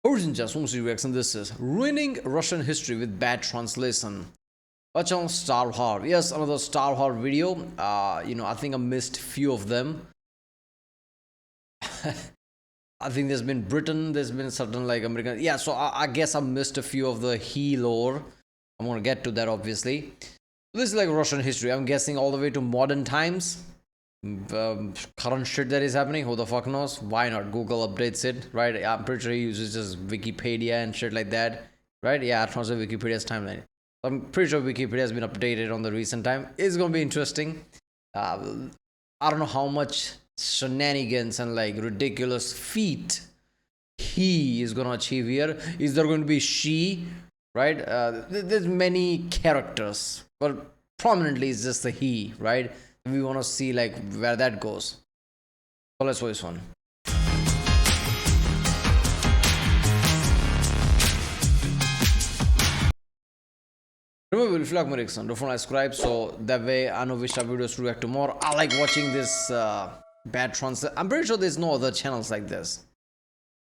Urgent Swimsuit reaction. This is ruining Russian history with bad translation. Watch on StarvHarv. Yes, another StarvHarv video. I think I missed few of them. I think there's been Britain, there's been certain like American. Yeah, so I guess I missed a few of the he lore. I'm gonna get to that obviously. This is like Russian history. I'm guessing all the way to modern times. Current shit that is happening, who the fuck knows? Why not? Google updates it, right? I'm pretty sure he uses just Wikipedia and shit like that, right? Yeah, I translate Wikipedia's timeline. I'm pretty sure Wikipedia has been updated on the recent time. It's gonna be interesting. I don't know how much shenanigans and like ridiculous feat he is gonna achieve here. Is there going to be she, right? There's many characters, but prominently it's just the he, right? We want to see like where that goes. So let's watch this one. Remember, if you like my reaction, don't forget to subscribe so that way I know which type of videos to react to more. I like watching this bad translation. I'm pretty sure there's no other channels like this.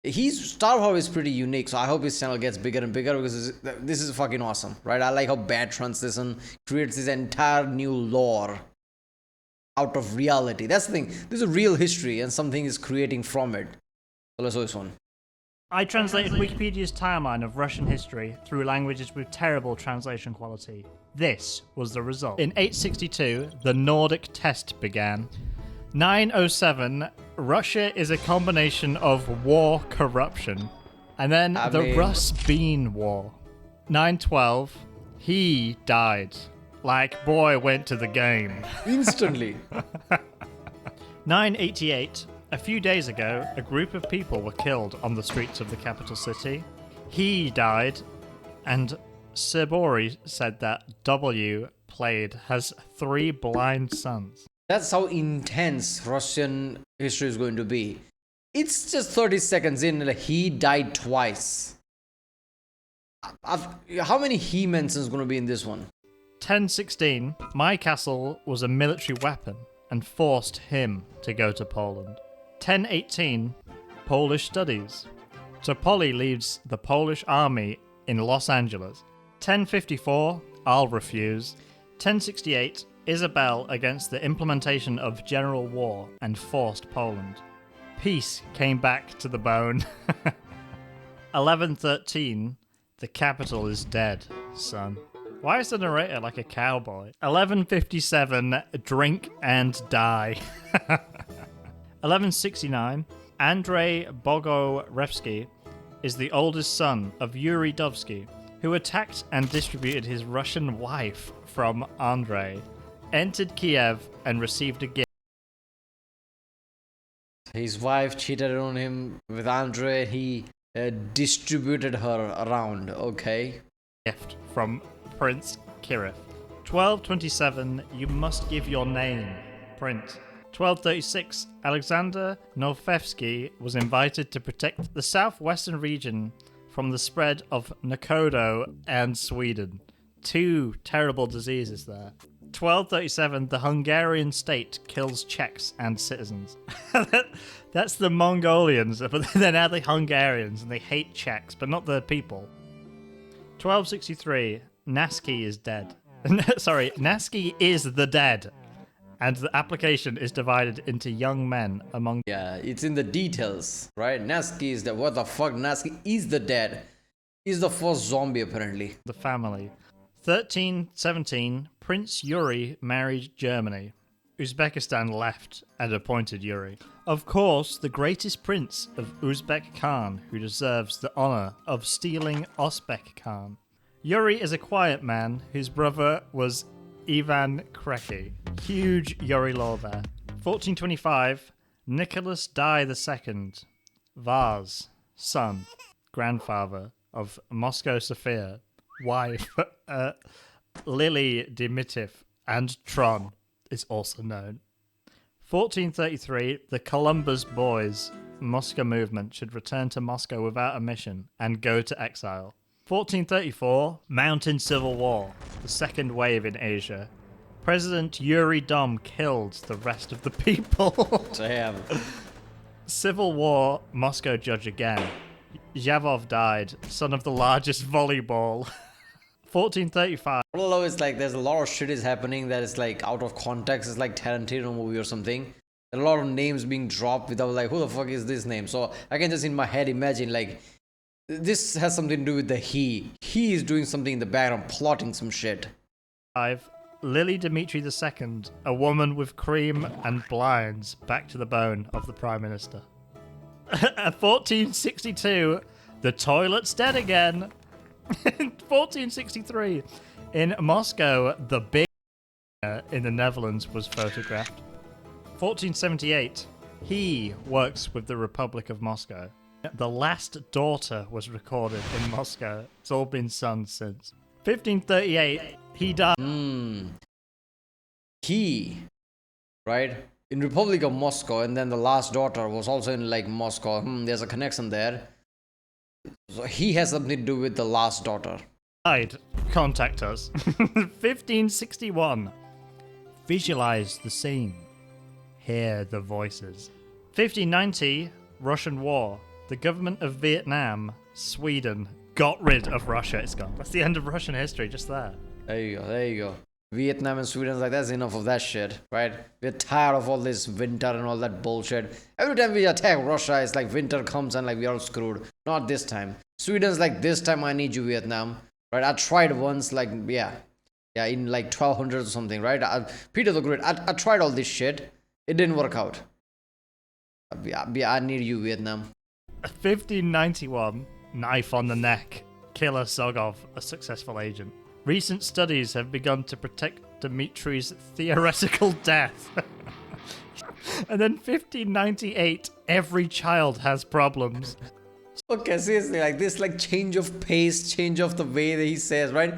StarvHarv is pretty unique, so I hope his channel gets bigger and bigger because this is fucking awesome, right? I like how bad translation creates this entire new lore out of reality. That's the thing. This is a real history and something is creating from it. So let's do this one. I translated Wikipedia's timeline of Russian history through languages with terrible translation quality. This was the result. In 862, the Nordic test began. 907, Russia is a combination of war corruption. And then the Rus-Bean War. 912, he died. Like boy went to the game. Instantly. 988, a few days ago, a group of people were killed on the streets of the capital city. He died, and Sibori said that W played has 3 blind sons. That's how intense Russian history is going to be. It's just 30 seconds in, like, he died twice. How many he mentions going to be in this one? 1016, my castle was a military weapon and forced him to go to Poland. 1018, Polish studies. Topoli leads the Polish army in Los Angeles. 1054, I'll refuse. 1068, Isabel against the implementation of general war and forced Poland. Peace came back to the bone. 1113, the capital is dead, son. Why is the narrator like a cowboy? 1157, drink and die. 1169, Andrei Bogorevsky is the oldest son of Yuri Dovsky, who attacked and distributed his Russian wife from Andrei, entered Kiev and received a gift. His wife cheated on him with Andrei. He distributed her around, okay? Gift from Prince Kirif. 1227, you must give your name, Prince. 1236, Alexander Novevsky was invited to protect the southwestern region from the spread of Nakodo and Sweden. 2 terrible diseases there. 1237, the Hungarian state kills Czechs and citizens. That's the Mongolians, but they're now the Hungarians and they hate Czechs, but not the people. 1263, Nasky is dead. Sorry, Nasky is the dead. And the application is divided into young men among... Yeah, it's in the details, right? Nasky is the... What the fuck? Nasky is the dead. He's the first zombie, apparently. The family. 1317, Prince Yuri married Germany. Uzbekistan left and appointed Yuri. Of course, the greatest prince of Uzbek Khan, who deserves the honor of stealing Osbek Khan. Yuri is a quiet man whose brother was Ivan Kreki. Huge Yuri lore there. 1425, Nicholas Dai II, Vaz, son, grandfather of Moscow Sophia, wife, Lily Dimitiv, and Tron is also known. 1433, the Columbus Boys Moscow movement should return to Moscow without a mission and go to exile. 1434, Mountain Civil War, the second wave in Asia. President Yuri Dom killed the rest of the people. Damn. Civil War, Moscow judge again. Yavov died, son of the largest volleyball. 1435. Although it's like there's a lot of shit is happening that is like out of context. It's like Tarantino movie or something. There are a lot of names being dropped without like who the fuck is this name? So I can just in my head imagine like this has something to do with the he. He is doing something in the background, plotting some shit. 5. Lily Dmitri II, a woman with cream and blinds, back to the bone of the Prime Minister. 1462, the toilet's dead again. 1463, in Moscow, the big in the Netherlands was photographed. 1478, he works with the Republic of Moscow. The last daughter was recorded in Moscow. It's all been sons since. 1538, he died. He, right? In Republic of Moscow, and then the last daughter was also in like Moscow. There's a connection there. So he has something to do with the last daughter. Died. Contact us. 1561. Visualize the scene. Hear the voices. 1590. Russian War. The government of Vietnam, Sweden, got rid of Russia. It's gone. That's the end of Russian history, just there. There you go, there you go. Vietnam and Sweden, like that's enough of that shit, right? We're tired of all this winter and all that bullshit. Every time we attack Russia, it's like winter comes and like we're all screwed. Not this time. Sweden's like, this time I need you, Vietnam. Right? I tried once, like, yeah, in like 1200 or something, right? Peter the Great, I tried all this shit. It didn't work out. I need you, Vietnam. 1591. Knife on the neck. Killer Sogov, a successful agent. Recent studies have begun to protect Dmitri's theoretical death. And then 1598, every child has problems. Okay, seriously, like this, like change of pace, change of the way that he says, right?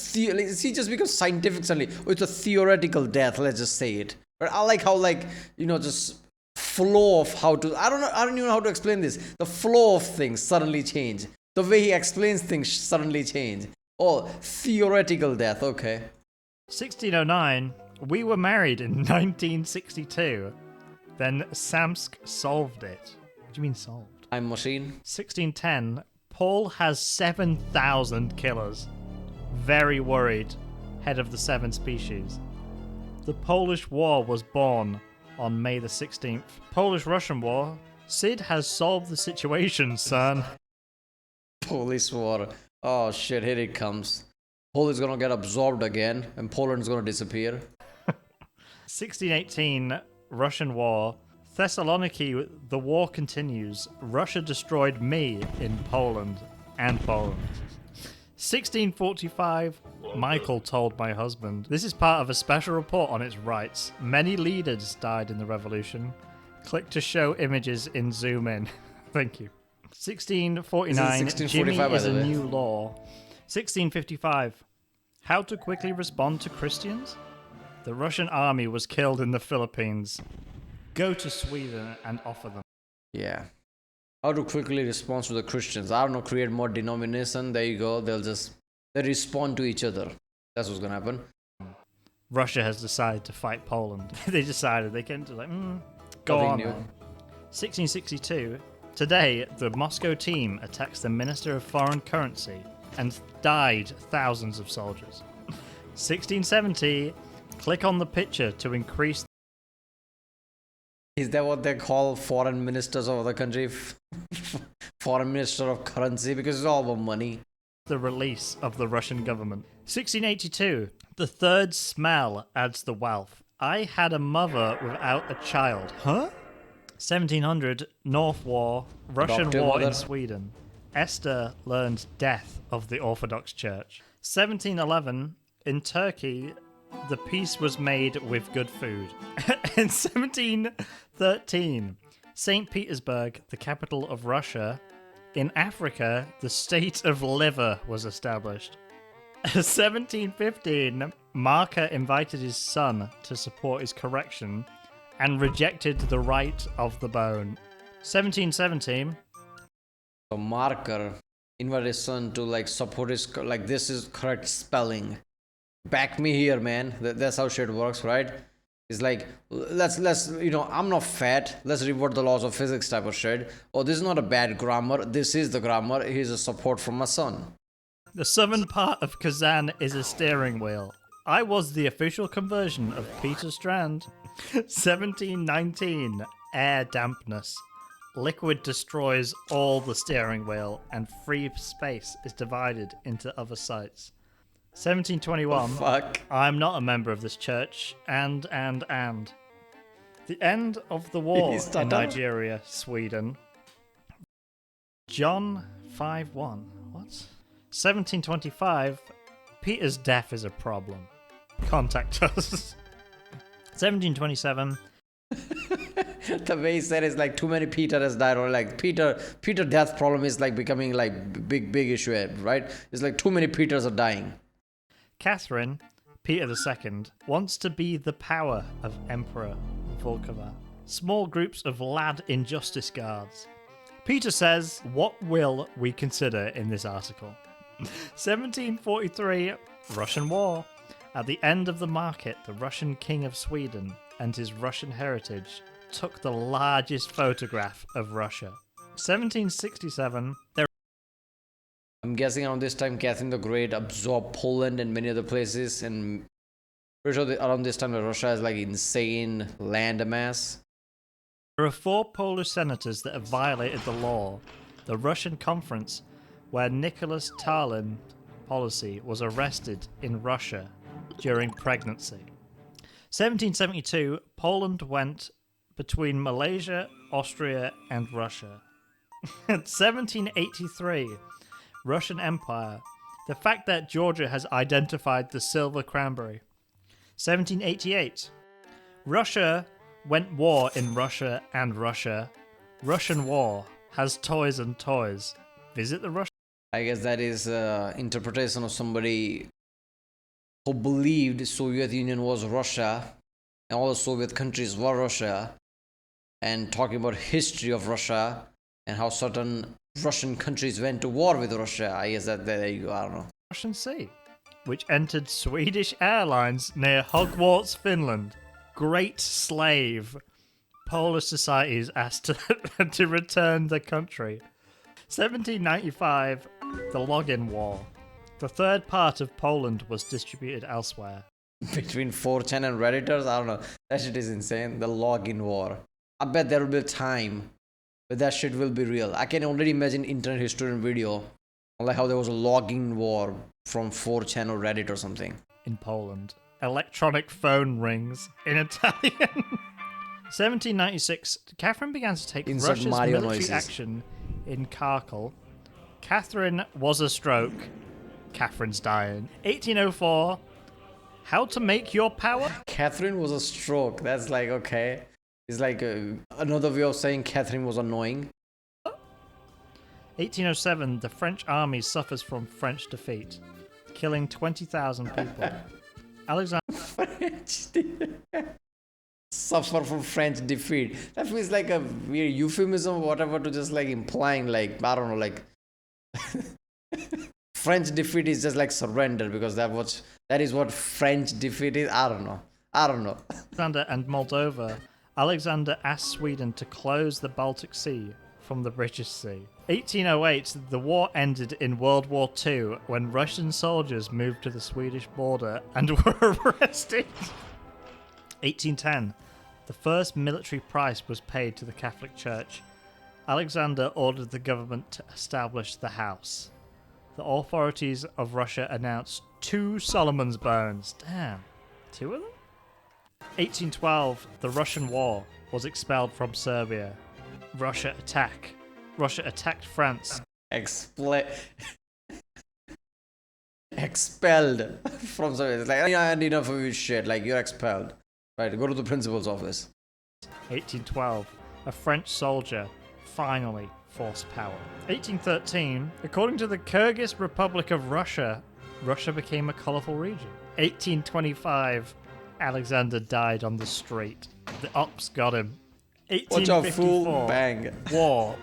He just becomes scientific suddenly. Oh, it's a theoretical death, let's just say it. But I like how, like, you know, just flow of how to, I don't even know how to explain this. The flow of things suddenly change. The way he explains things suddenly change. Oh, theoretical death, okay. 1609, we were married in 1962. Then Samsk solved it. What do you mean solved? Time machine. 1610, Paul has 7,000 killers. Very worried. Head of the 7 species. The Polish War was born on May the 16th. Polish-Russian War. Sid has solved the situation, son. Polish war. Oh shit, here it comes. Poland is gonna get absorbed again, and Poland's gonna disappear. 1618, Russian War. Thessaloniki, the war continues. Russia destroyed me in Poland and Poland. 1645, Michael told my husband. This is part of a special report on its rights. Many leaders died in the revolution. Click to show images in zoom in. Thank you. 1649, Jimmy is a new law. 1655, how to quickly respond to Christians? The Russian army was killed in the Philippines. Go to Sweden and offer them. Yeah. How to quickly respond to the Christians. I don't know, create more denomination. There you go. They respond to each other. That's what's gonna happen. Russia has decided to fight Poland. They decided they can just like, go on. 1662, today the Moscow team attacks the Minister of Foreign Currency and died thousands of soldiers. 1670, click on the picture to increase. Is that what they call foreign ministers of the country? Foreign minister of currency? Because it's all about money. The release of the Russian government. 1682, the third smell adds the wealth. I had a mother without a child. Huh? 1700, North War, Russian War in Sweden. Esther learned death of the Orthodox Church. 1711, in Turkey, the peace was made with good food. In 1713, St. Petersburg, the capital of Russia. In Africa, the state of liver was established. 1715, Marker invited his son to support his correction and rejected the right of the bone. 1717, So Marker invited his son to like support his, like this is correct spelling. Back me here, man. That's how shit works, right? It's like let's I'm not fat. Let's revert the laws of physics type of shit. Oh, this is not a bad grammar. This is the grammar. Here's a support from my son. The southern part of Kazan is a steering wheel. I was the official conversion of Peter Strand. 1719. Air dampness. Liquid destroys all the steering wheel, and free space is divided into other sites. 1721. Fuck. I'm not a member of this church. And. The end of the war in Nigeria, Sweden. John 5:1. What? 1725. Peter's death is a problem. Contact us. 1727. The way he said it's like too many Peter has died, or like Peter death problem is like becoming like big issue, right? It's like too many Peters are dying. Catherine, Peter II, wants to be the power of Emperor Volkova. Small groups of lad injustice guards. Peter says, what will we consider in this article? 1743, Russian War. At the end of the market, the Russian King of Sweden and his Russian heritage took the largest photograph of Russia. 1767, I'm guessing around this time Catherine the Great absorbed Poland and many other places, and pretty sure around this time that Russia has like insane land mass. there are 4 Polish senators that have violated the law. The Russian conference, where Nicholas Tarlin's policy was arrested in Russia during pregnancy. 1772, Poland went between Malaysia, Austria, and Russia. 1783, Russian Empire. The fact that Georgia has identified the silver cranberry. 1788, Russia went war in Russia and Russia. Russian war has toys and toys. Visit the Russian. I guess that is interpretation of somebody who believed Soviet Union was Russia and all the Soviet countries were Russia, and talking about history of Russia and how certain Russian countries went to war with Russia. I guess that there you go. I don't know. Russian Sea, which entered Swedish airlines near Hogwarts, Finland. Great slave. Polish society is asked to return the country. 1795, the Login War. The third part of Poland was distributed elsewhere. Between 4chan and Redditors, I don't know. That shit is insane. The login war. I bet there will be a time where that shit will be real. I can already imagine internet historian video on like how there was a login war from 4chan or Reddit or something. In Poland. Electronic phone rings in Italian. 1796, Catherine began to take Insert Russia's Mario military noises. action in Kharkov. Catherine was a stroke. Catherine's dying. 1804, how to make your power? Catherine was a stroke. That's like, okay. It's like another way of saying Catherine was annoying. 1807, the French army suffers from French defeat, killing 20,000 people. Alexander Suffer from French defeat. That feels like a weird euphemism or whatever to just like implying like, I don't know, like French defeat is just like surrender, because that is what French defeat is. I don't know. Alexander and Moldova. Alexander asked Sweden to close the Baltic Sea from the British Sea. 1808, the war ended in World War II when Russian soldiers moved to the Swedish border and were arrested. 1810, the first military price was paid to the Catholic Church. Alexander ordered the government to establish the house. The authorities of Russia announced 2 Solomon's bones. Damn, 2 of them? 1812, the Russian War was expelled from Serbia. Russia attacked France. Expelled from Soviet. It's like, I had enough of your shit. Like, you're expelled. Right, go to the principal's office. 1812, a French soldier finally forced power. 1813, according to the Kyrgyz Republic of Russia, Russia became a colourful region. 1825, Alexander died on the street. The ops got him. Watch out, fool. 1854, Bang. war.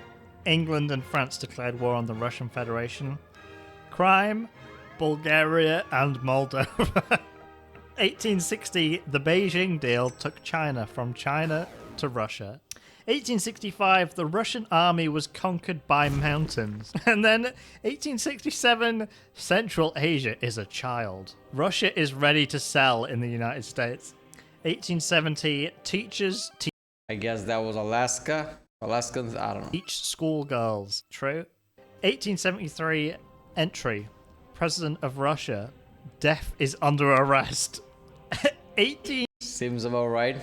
England and France declared war on the Russian Federation. Crime, Bulgaria and Moldova. 1860, the Beijing deal took China from China to Russia. 1865, the Russian army was conquered by mountains. And then 1867, Central Asia is a child. Russia is ready to sell in the United States. 1870, teachers I guess that was Alaska. Alaskans, I don't know. teach schoolgirls. True. 1873, entry. President of Russia. Death is under arrest. 18... Seems about right.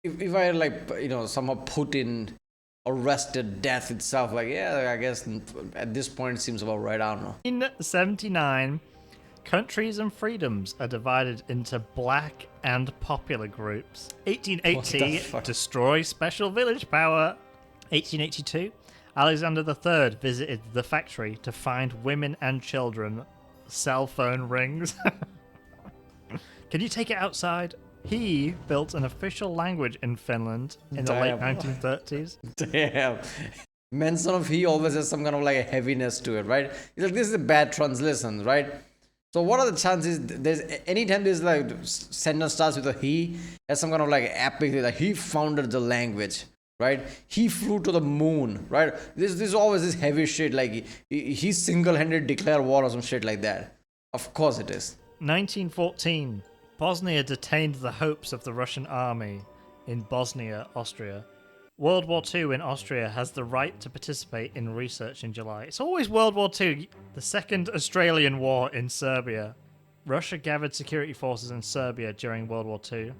If I like, somehow put in arrested death itself, like, yeah, I guess at this point it seems about right. I don't know. In 1979, countries and freedoms are divided into black and popular groups. 1880, destroy special village power. 1882, Alexander III visited the factory to find women and children cell phone rings. Can you take it outside? He built an official language in Finland in the late 1930s. Damn. Mention of he always has some kind of like a heaviness to it, right? It's like, this is a bad translation, right? So what are the chances there's anytime this like sentence starts with a he, has some kind of like epic, like he founded the language, right? He flew to the moon, right? This is always this heavy shit, like he single-handed declared war or some shit like that. Of course it is. 1914. Bosnia detained the hopes of the Russian army in Bosnia, Austria. World War II in Austria has the right to participate in research in July. It's always World War II. The Second Australian War in Serbia. Russia gathered security forces in Serbia during World War II.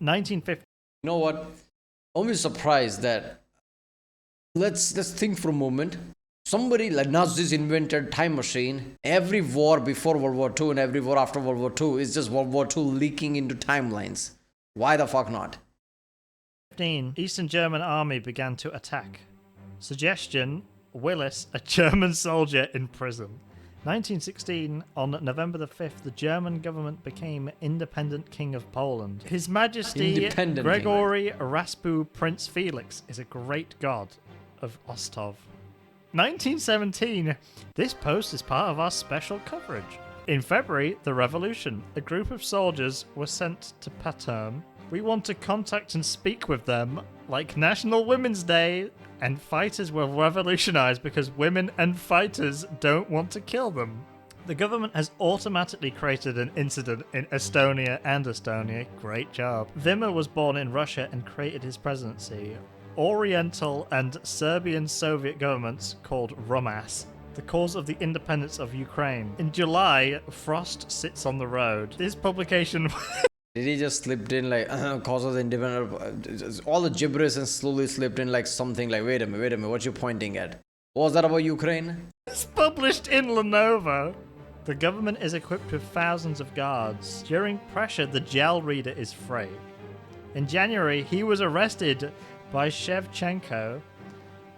1950. You know what? I'm always surprised that let's think for a moment. Somebody like Nazis invented time machine. Every war before World War II and every war after World War II is just World War II leaking into timelines. Why the fuck not? 15. Eastern German army began to attack. Suggestion, Willis, a German soldier in prison. 1916, on November the 5th, the German government became independent king of Poland. His Majesty Gregory Raspu Prince Felix is a great god of Ostov. 1917. This post is part of our special coverage. In February, the revolution. A group of soldiers were sent to Paterno. We want to contact and speak with them, like National Women's Day, and fighters will revolutionize because women and fighters don't want to kill them. The government has automatically created an incident in Estonia. Great job. Vimmer was born in Russia and created his presidency. Oriental and Serbian Soviet governments called RUMAS, the cause of the independence of Ukraine. In July, Frost sits on the road. This publication... Did he just slipped in like cause of the independence? All the gibberish and slowly slipped in like something like, wait a minute, what you pointing at? What was that about Ukraine? It's published in Lenovo. The government is equipped with thousands of guards. During pressure, the gel reader is free. In January, he was arrested by Shevchenko.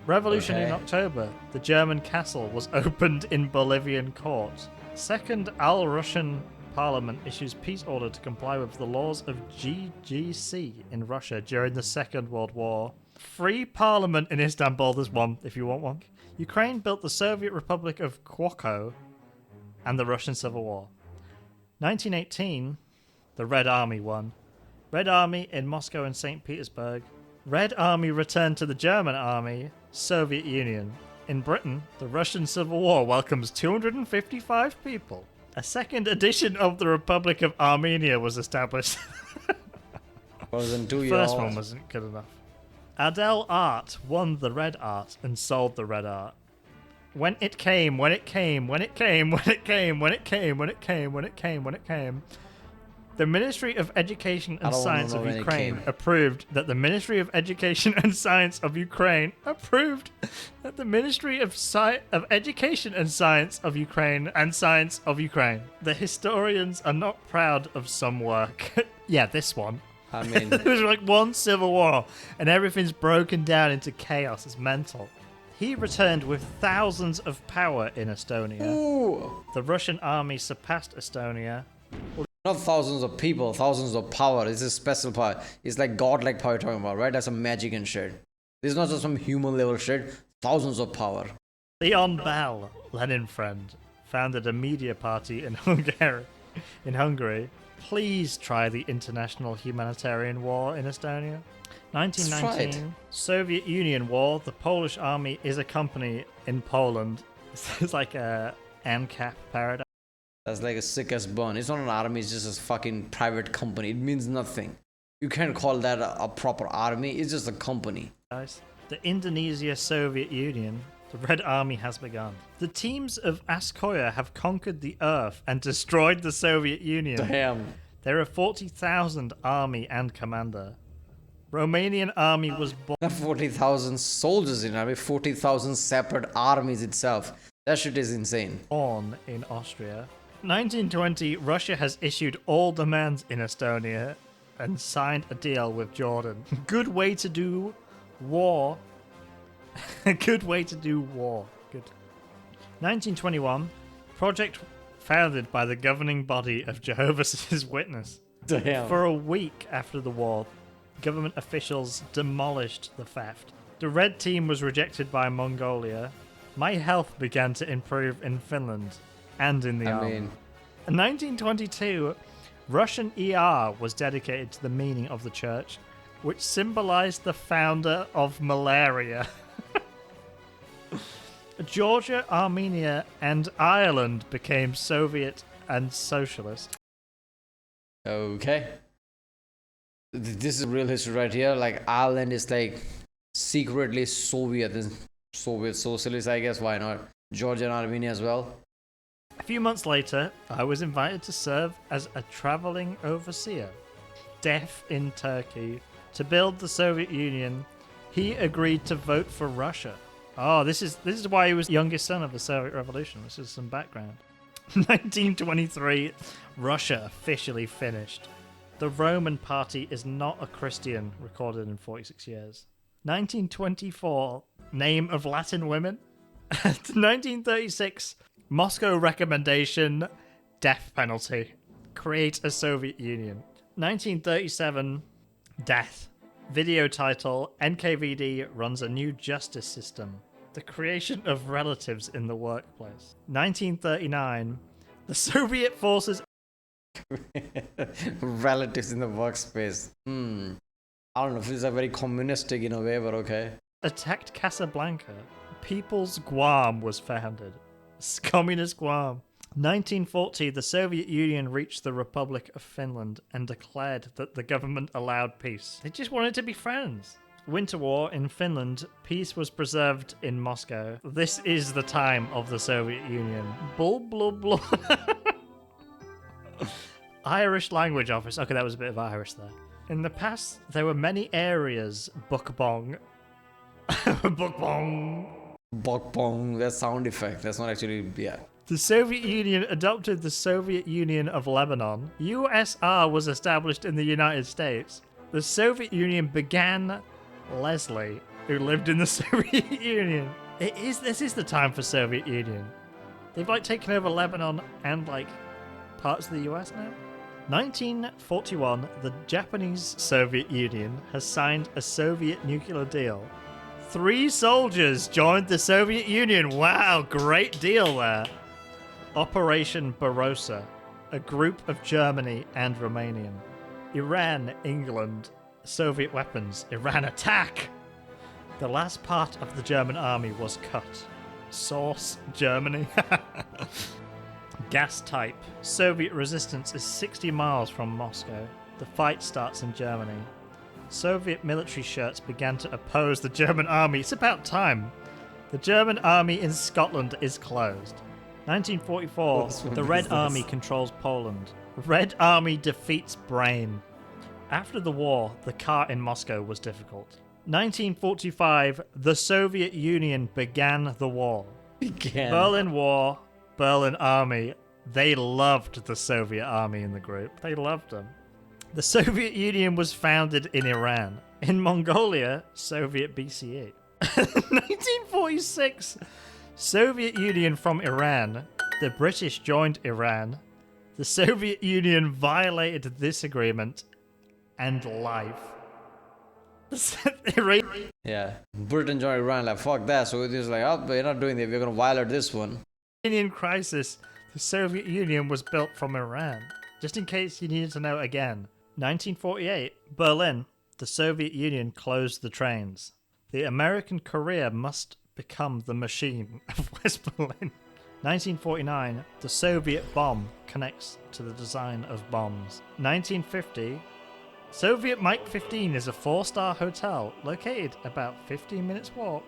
Revolution in October. The German castle was opened in Bolivian court. Second Al-Russian Parliament issues peace order to comply with the laws of GGC in Russia during the Second World War. Free parliament in Istanbul, there's one if you want one. Ukraine built the Soviet Republic of Kwoko and the Russian Civil War. 1918, the Red Army won. Red Army in Moscow and St. Petersburg. Red Army returned to the German Army, Soviet Union. In Britain, the Russian Civil War welcomes 255 people. A second edition of the Republic of Armenia was established. Wasn't 2 years. First one wasn't good enough. Adele Art won the Red Art and sold the Red Art. When it came. The Ministry of Education and Science of Ukraine approved that the Ministry of Education and Science of Ukraine approved that the Ministry of Education and Science of Ukraine and Science of Ukraine. The historians are not proud of some work. Yeah, this one. I mean, there's like one civil war and everything's broken down into chaos. It's mental. He returned with thousands of power in Estonia. ooh. The Russian army surpassed Estonia. Not thousands of people, thousands of power. It's a special power. It's like godlike power you're talking about, right? That's some magic and shit. This is not just some human level shit. Thousands of power. Leon Bell, Lenin friend, founded a media party in Hungary. in Hungary. Please try the International Humanitarian War in Estonia. Let's try it. 1919, Soviet Union War. The Polish army is a company in Poland. It's like a ANCAP paradigm. That's like a sick as bun. It's not an army, it's just a fucking private company. It means nothing. You can't call that a proper army, it's just a company. The Indonesia Soviet Union. The Red Army has begun. The teams of Askoya have conquered the Earth and destroyed the Soviet Union. Damn. There are 40,000 army and commander. Romanian army was Not 40,000 soldiers in army, 40,000 separate armies itself. That shit is insane. born in Austria. 1920, Russia has issued all demands in Estonia and signed a deal with Jordan. Good way to do war. Good way to do war. Good. 1921, project founded by the governing body of Jehovah's Witness. Damn. For a week after the war, government officials demolished the theft. The red team was rejected by Mongolia. My health began to improve in Finland and in the army. In 1922, Russian ER was dedicated to the meaning of the church, which symbolized the founder of malaria. Georgia, Armenia, and Ireland became Soviet and socialist. Okay. This is real history right here. Like, Ireland is like secretly Soviet and Soviet socialist, I guess. Why not? Georgia and Armenia as well. A few months later, I was invited to serve as a traveling overseer, deaf in Turkey, to build the Soviet Union. He agreed to vote for Russia. Oh, this is why he was the youngest son of the Soviet Revolution. This is some background. 1923, Russia officially finished. The Roman Party is not a Christian, recorded in 46 years. 1924, name of Latin women. 1936, Moscow recommendation, death penalty. Create a Soviet Union. 1937, death. Video title, NKVD runs a new justice system. The creation of relatives in the workplace. 1939, the Soviet forces... Relatives in the workspace. I don't know if it's a very communistic in a way, but okay. attacked Casablanca. People's Guam was founded. Communist Guam. 1940, the Soviet Union reached the Republic of Finland and declared that the government allowed peace. They just wanted to be friends. Winter War in Finland, peace was preserved in Moscow. This is the time of the Soviet Union. Blah, blah, blah. Irish Language Office. Okay, that was a bit of Irish there. In the past, there were many areas. Bukbong. Bukbong. Bokbong, that sound effect. That's not actually, yeah. The Soviet Union adopted the Soviet Union of Lebanon. USR was established in the United States. The Soviet Union began Leslie, who lived in the Soviet Union. This is the time for Soviet Union. They've taken over Lebanon and parts of the US now. 1941, the Japanese Soviet Union has signed a Soviet nuclear deal. 3 soldiers joined the Soviet Union. Wow, great deal there. Operation Barossa, a group of Germany and Romanian. Iran, England, Soviet weapons. Iran attack! The last part of the German army was cut. Source, Germany. Gas type. Soviet resistance is 60 miles from Moscow. The fight starts in Germany. Soviet military shirts began to oppose the German army. It's about time. The German army in Scotland is closed. 1944, the Red Army controls Poland. Red Army defeats Brain. After the war, the car in Moscow was difficult. 1945, the Soviet Union began the war. Berlin War, Berlin Army. They loved the Soviet Army in the group. They loved them. The Soviet Union was founded in Iran. In Mongolia, Soviet BCE. 1946, Soviet Union from Iran. The British joined Iran. The Soviet Union violated this agreement and life. Yeah, Britain joined Iran, fuck that. So it was oh, we're not doing that, we're gonna violate this one. Iranian crisis. The Soviet Union was built from Iran. Just in case you needed to know again. 1948, Berlin. The Soviet Union closed the trains. The American Korea must become the machine of West Berlin. 1949, the Soviet bomb connects to the design of bombs. 1950, Soviet Mike 15 is a 4-star hotel located about 15 minutes walk.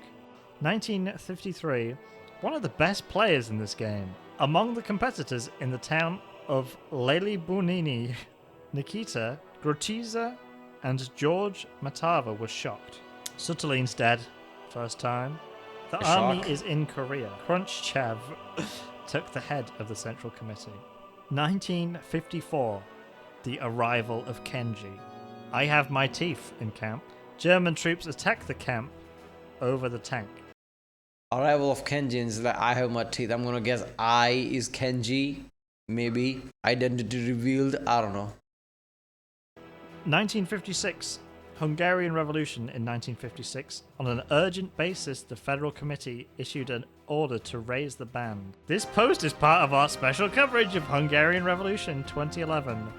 1953, one of the best players in this game. Among the competitors in the town of Lely Bunini, Nikita Grutiza and George Matava were shocked. Sutterline's dead. First time. The army is in Korea. Khrushchev took the head of the Central Committee. 1954. The arrival of Kenji. I have my teeth in camp. German troops attack the camp over the tank. Arrival of Kenji is like, I have my teeth. I'm gonna guess I is Kenji. Maybe. Identity revealed. I don't know. 1956. Hungarian Revolution in 1956. On an urgent basis, the Federal Committee issued an order to raise the band. This post is part of our special coverage of Hungarian Revolution 2011.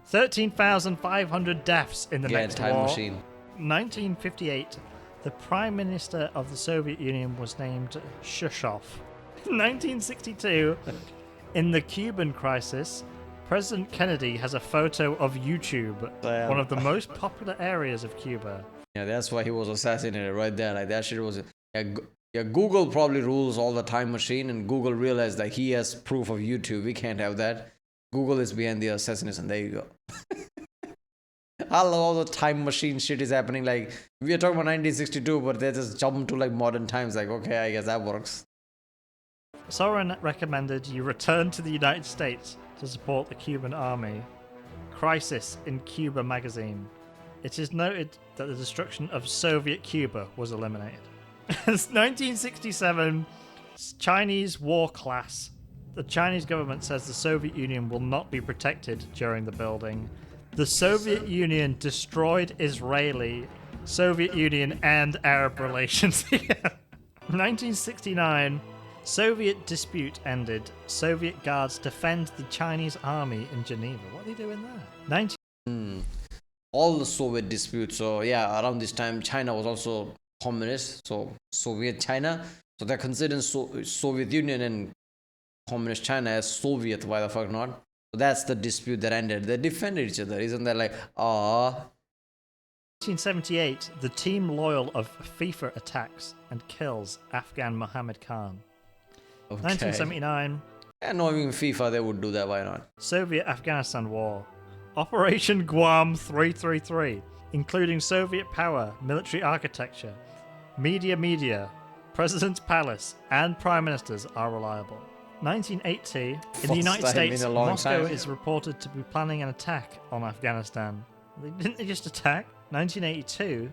13,500 deaths in the next time war. machine. 1958. The Prime Minister of the Soviet Union was named Shusov. 1962. In the Cuban crisis, President Kennedy has a photo of YouTube, one of the most popular areas of Cuba. Yeah, that's why he was assassinated right there. Like that shit was. Yeah, Google probably rules all the time machine, and Google realized that he has proof of YouTube. We can't have that. Google is behind the assassination. There you go. I love all the time machine shit is happening. Like we are talking about 1962, but they just jump to like modern times. Like okay, I guess that works. Soren recommended you return to the United States to support the Cuban army. Crisis in Cuba magazine. It is noted that the destruction of Soviet Cuba was eliminated. 1967, Chinese war class. The Chinese government says the Soviet Union will not be protected during the building. The Soviet Union destroyed Soviet Union and Arab relations. 1969, Soviet dispute ended. Soviet guards defend the Chinese army in Geneva. What are they doing there? All the Soviet disputes. So yeah, around this time, China was also communist. So Soviet China. So they're considering Soviet Union and communist China as Soviet. Why the fuck not? So that's the dispute that ended. They defended each other. Isn't that like, 1978, the team loyal of FIFA attacks and kills Afghan Mohammed Khan. Okay. 1979, Yeah, knowing FIFA, they would do that. Why not? Soviet-Afghanistan War. Operation Guam 333, including Soviet power, military architecture, media, President's Palace, and Prime Ministers are reliable. 1980, in the United States, Moscow is reported to be planning an attack on Afghanistan. Didn't they just attack? 1982,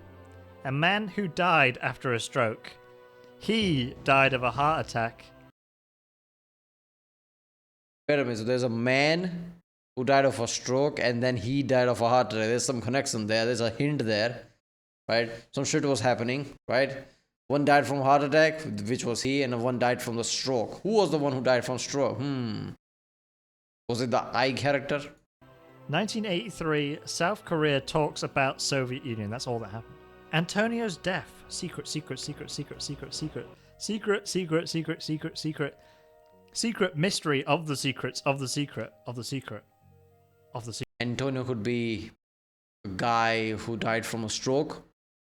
a man who died after a stroke. He died of a heart attack. Wait a minute. So there's a man who died of a stroke and then he died of a heart attack. There's some connection there. There's a hint there, right? Some shit was happening, right? One died from heart attack, which was he, and one died from the stroke. Who was the one who died from stroke? Was it the I character? 1983, South Korea talks about Soviet Union. That's all that happened. Antonio's death. Secret. Secret mystery of the secrets of the secret of the secret of the secret. Antonio could be a guy who died from a stroke.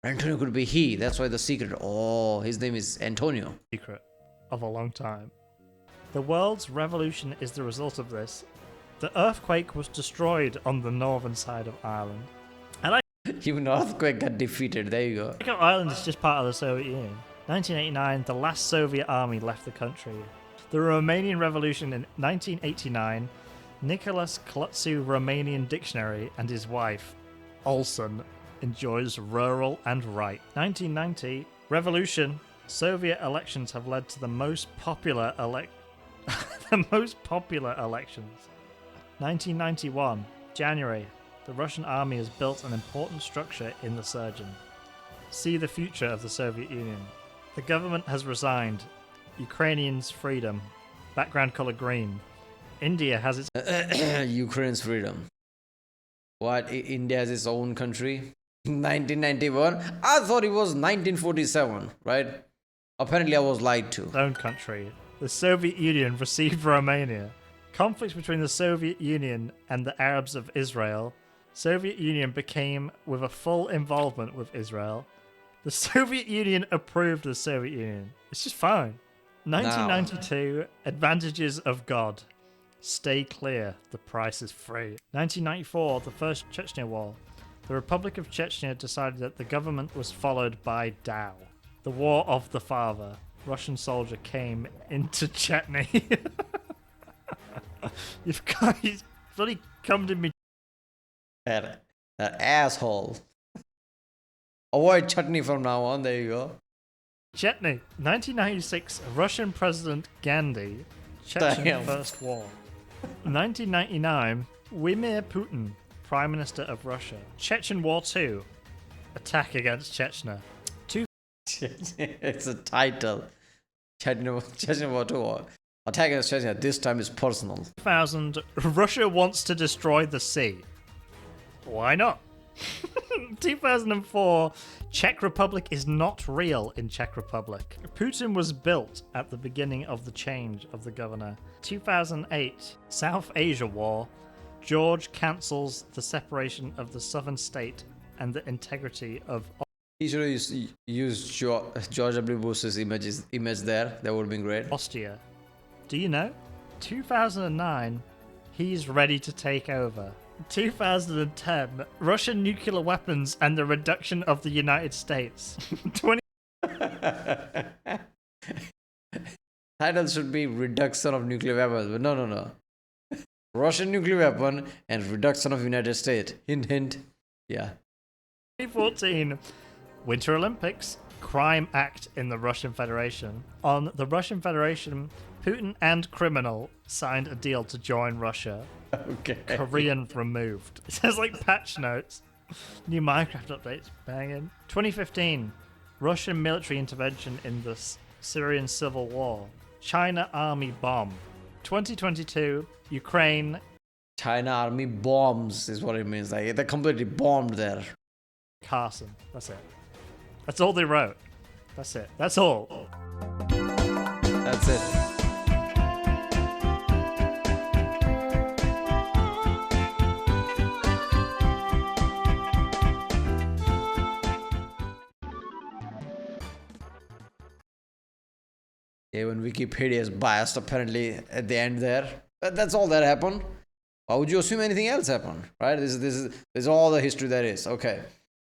Antonio could be he. That's why the secret. Oh, his name is Antonio. Secret of a long time. The world's revolution is the result of this. The earthquake was destroyed on the northern side of Ireland. Even the earthquake got defeated. There you go. Ireland is just part of the Soviet Union. 1989, the last Soviet army left the country. The Romanian Revolution in 1989, Nicholas Klutsu Romanian Dictionary and his wife, Olson, enjoys rural and right. 1990, Revolution. Soviet elections have led to the most popular elections. 1991, January. The Russian army has built an important structure in the Surgeon. See the future of the Soviet Union. The government has resigned. Ukrainians' freedom. Background color green. India has its Ukraine's freedom. What? India has its own country? 1991? I thought it was 1947, right? Apparently, I was lied to. own country. The Soviet Union received Romania. Conflicts between the Soviet Union and the Arabs of Israel. Soviet Union became with a full involvement with Israel. The Soviet Union approved the Soviet Union. It's just fine. 1992, Advantages of God. Stay clear, the price is free. 1994, the First Chechnya War. The Republic of Chechnya decided that the government was followed by Tao. The War of the Father. Russian soldier came into Chechnya. You've bloody come to me. That asshole. Avoid chutney from now on. There you go. Chechnya. 1996, Russian President Gandhi. Chechen Damn. First War. 1999, Vladimir Putin, Prime Minister of Russia. Chechen War 2. Attack against Chechnya. It's a title. Chechnya War 2. Attack against Chechnya. This time is personal. 2000, Russia wants to destroy the sea. Why not? 2004, Czech Republic is not real in Czech Republic. Putin was built at the beginning of the change of the governor. 2008, South Asia War. George cancels the separation of the southern state and the integrity of. He should have used George W. Bush's image there. That would have been great. Austria. Do you know? 2009, he's ready to take over. 2010, Russian nuclear weapons and the reduction of the United States. Title should be Reduction of Nuclear Weapons, but no. Russian nuclear weapon and reduction of United States. Hint, hint. Yeah. 2014, Winter Olympics. Crime act in the Russian Federation. On the Russian Federation, Putin and criminal signed a deal to join Russia. Okay. Korean removed. It says like patch notes. New Minecraft updates. Banging. 2015, Russian military intervention in the Syrian civil war. China army bomb. 2022, Ukraine. China army bombs is what it means. Like they completely bombed there. Carson. That's it. That's all they wrote. That's it. That's all. That's it. Yeah, when Wikipedia is biased apparently at the end there. That's all that happened. Why would you assume anything else happened? Right? This is all the history there is. Okay.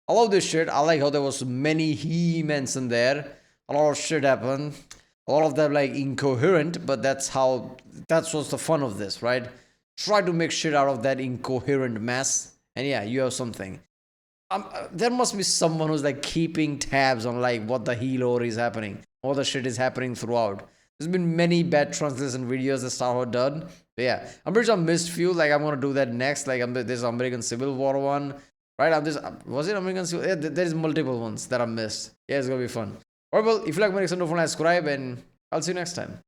I love this shit. I like how there was many he mentioned there. A lot of shit happened. A lot of them like incoherent, but that's what's the fun of this, right? Try to make shit out of that incoherent mess, and yeah, you have something. There must be someone who's like keeping tabs on like what the hell is happening, all the shit is happening throughout. There's been many bad translation videos that StarvHarv done. But yeah, I'm pretty sure I missed few. Like I'm gonna do that next. Like there's American Civil War one, right? Was it American Civil? Yeah, there is multiple ones that I missed. Yeah, it's gonna be fun. Alright, well, if you like my next one, don't forget to subscribe, and I'll see you next time.